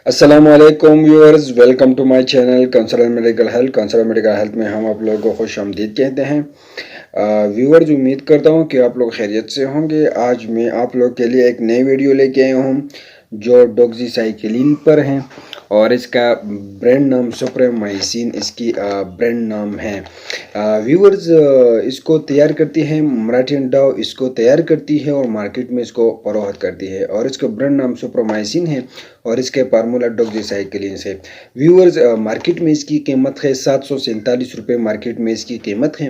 अस्सलामुअलैकुम viewers, welcome to my channel consultant medical health. Consultant medical health में हम आप लोगों को खुश आमदीद कहते हैं। व्यूअर्स, उम्मीद करता हूं कि आप लोग खैरियत से होंगे। आज मैं आप लोग के लिए एक नई वीडियो लेके आया हूं जो डॉक्सीसाइक्लिन पर है और इसका ब्रांड नाम सुप्रेमाइसिन इसकी ब्रांड नाम है। व्यूअर्स, इसको तैयार करती है मराठी डाव, इसको तैयार करती है और मार्केट में इसको फरोख्त करती है और इसका ब्रांड नाम सुप्रेमाइसिन है और इसके फार्मूला डॉक्सीसाइक्लिन से। व्यूअर्स, मार्केट में इसकी कीमत है 747 रुपये, मार्केट में इसकी कीमत है।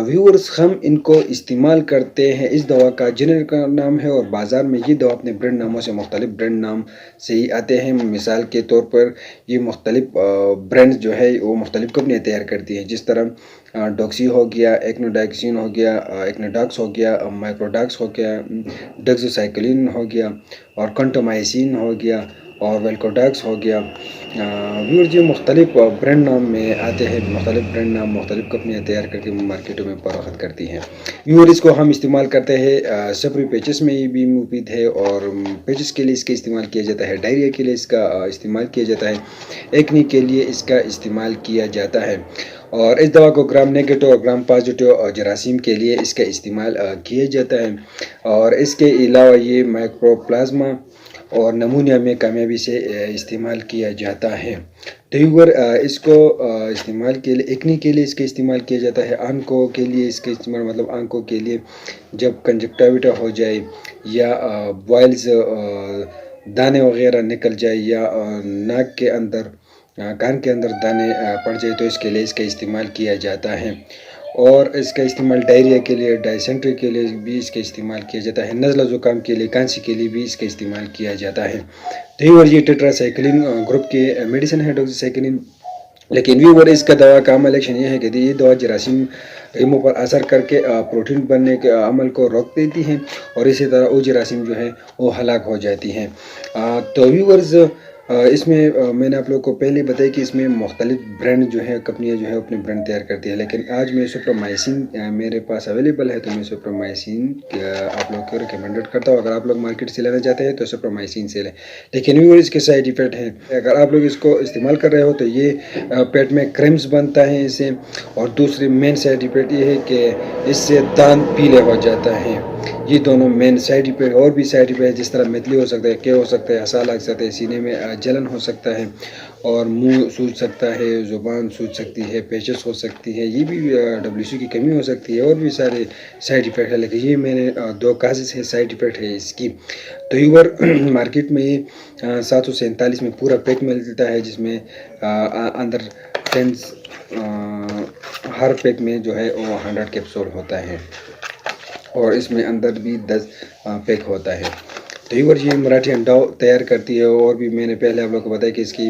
व्यूअर्स, हम इनको इस्तेमाल करते हैं, इस दवा का जेनरिक नाम है और बाज़ार में ये दवा अपने ब्रांड नामों से मुख्तलिफ ब्रांड नाम से ही आते हैं। मिसाल के तौर पर ये मुख्तलिफ ब्रांड जो है वो मुख्तलिफ कंपनियाँ तैयार करती हैं, जिस तरह डॉक्सी हो गया, एक्नोडाक्सिन हो गया, एक्नोडाक्स हो गया, माइक्रोडाक्स हो गया, डॉक्सीसाइक्लिन हो गया और कंटोमाइसिन हो गया और वेल्कोडाक्स हो गया। व्यूअर्स, ये मुख्तलिफ ब्रांड नाम में आते हैं, मुख्तलिफ ब्रांड नाम मुख्तलिफ कंपनियाँ तैयार करके मार्केटों में फरोख्त करती हैं। व्यूअर्स, इसको हम इस्तेमाल करते हैं सफरी पेचेस में ये भी मुफीद है और पेचेस के लिए इसका इस्तेमाल किया जाता है, डायरिया के लिए इसका इस्तेमाल किया जाता है, एक्नी के लिए इसका इस्तेमाल किया जाता है और इस दवा को ग्राम नेगेटिव और ग्राम पॉजिटिव और जरासीम के लिए इसका इस्तेमाल किया जाता है। और इसके अलावा ये माइक्रोप्लाज्मा और नमूनिया में कामयाबी से इस्तेमाल किया जाता है। ट्यूबर इसको इस्तेमाल के लिए एक्नी के लिए इसका इस्तेमाल किया जाता है। आंखों के लिए इसका इस्तेमाल मतलब आंखों के लिए जब कंजक्टिविटी हो जाए या बॉइल्स दाने वगैरह निकल जाए या नाक के अंदर कान के अंदर दाने पड़ जाए तो इसके लिए इसका इस्तेमाल किया जाता है। और इसका इस्तेमाल डायरिया के लिए, डायसेंट्री के लिए भी इसका इस्तेमाल किया जाता है, नज़ला ज़ुकाम के लिए, खांसी के लिए भी इसका इस्तेमाल किया जाता है। तो ये टेट्रासाइक्लिन ग्रुप के मेडिसिन है डॉक्सीसाइक्लिन। लेकिन व्यूअर, इसका दवा का अमल एक्शन ये है कि ये दवा जरासीम रेमो पर असर करके प्रोटीन बनने के अमल को रोक देती है और इसी तरह वो जरासीम जो है वो हलाक हो जाती हैं। तो व्यूअर्स, इसमें मैंने आप लोगों को पहले बताया कि इसमें मुख्तलिफ ब्रांड जो है कंपनियां जो है अपने ब्रांड तैयार करती है, लेकिन आज मैं सुप्रामाइसिन मेरे पास अवेलेबल है तो मैं सुप्रामाइसिन आप लोग को रिकमेंडेड करता हूँ। अगर आप लोग मार्केट से लेना चाहते हैं तो सुप्रामाइसिन से लें, लेकिन भी इसके साइड इफ़ेक्ट हैं। अगर आप लोग इसको इस्तेमाल कर रहे हो तो ये पेट में क्रैम्प्स बनता है इससे, और दूसरी मेन साइड इफ़ेक्ट ये है कि इससे दांत पीले हो जाता है। ये दोनों मेन साइड इफेक्ट। और भी साइड इफेक्ट जिस तरह मितली हो सकता है, क्या हो सकता है, हंसा लग सकता है, सीने में जलन हो सकता है और मुंह सूज सकता है, ज़ुबान सूज सकती है, पेचेस हो सकती है, ये भी WC की कमी हो सकती है और भी सारे साइड इफ़ेक्ट है। लेकिन ये मैंने दो काजेज़ है साइड इफ़ेक्ट है इसकी। तो यूवर मार्केट में ये 747 में पूरा पैक मिलता है, जिसमें अंदर 10 हर पैक में जो है वो 100 कैप्सूल होता है और इसमें अंदर भी 10 पैक होता है। तो ये मराठी अंडा तैयार करती है और भी मैंने पहले आप लोगों को बताया कि इसकी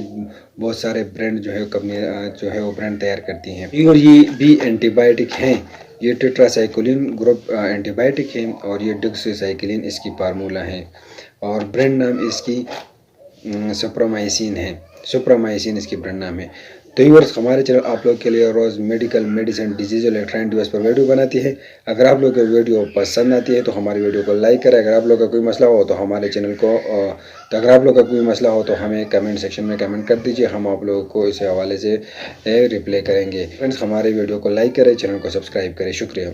बहुत सारे ब्रांड जो है कंपनियाँ जो है वो ब्रांड तैयार करती हैं। और ये भी एंटीबायोटिक हैं, ये टेट्रासाइक्लिन ग्रुप एंटीबायोटिक है और ये डॉक्सीसाइक्लिन इसकी फार्मूला है और ब्रांड नाम इसकी सुप्रामाइसिन है, सुप्रामाइसिन इसकी ब्रांड नाम है। तो व्यूअर्स, हमारे चैनल आप लोग के लिए रोज़ मेडिकल, मेडिसिन, डिजीज और इलेक्ट्रॉनिक डिवाइस पर वीडियो बनाती है। अगर आप लोग को वीडियो पसंद आती है तो हमारी वीडियो को लाइक करें। अगर आप लोग का कोई मसला हो तो हमारे चैनल को तो अगर आप लोग का कोई मसला हो तो हमें कमेंट सेक्शन में कमेंट कर दीजिए, हम आप लोगों को इस हवाले से रिप्लाई करेंगे। फ्रेंड्स, हमारे वीडियो को लाइक करें, चैनल को सब्सक्राइब करें। शुक्रिया।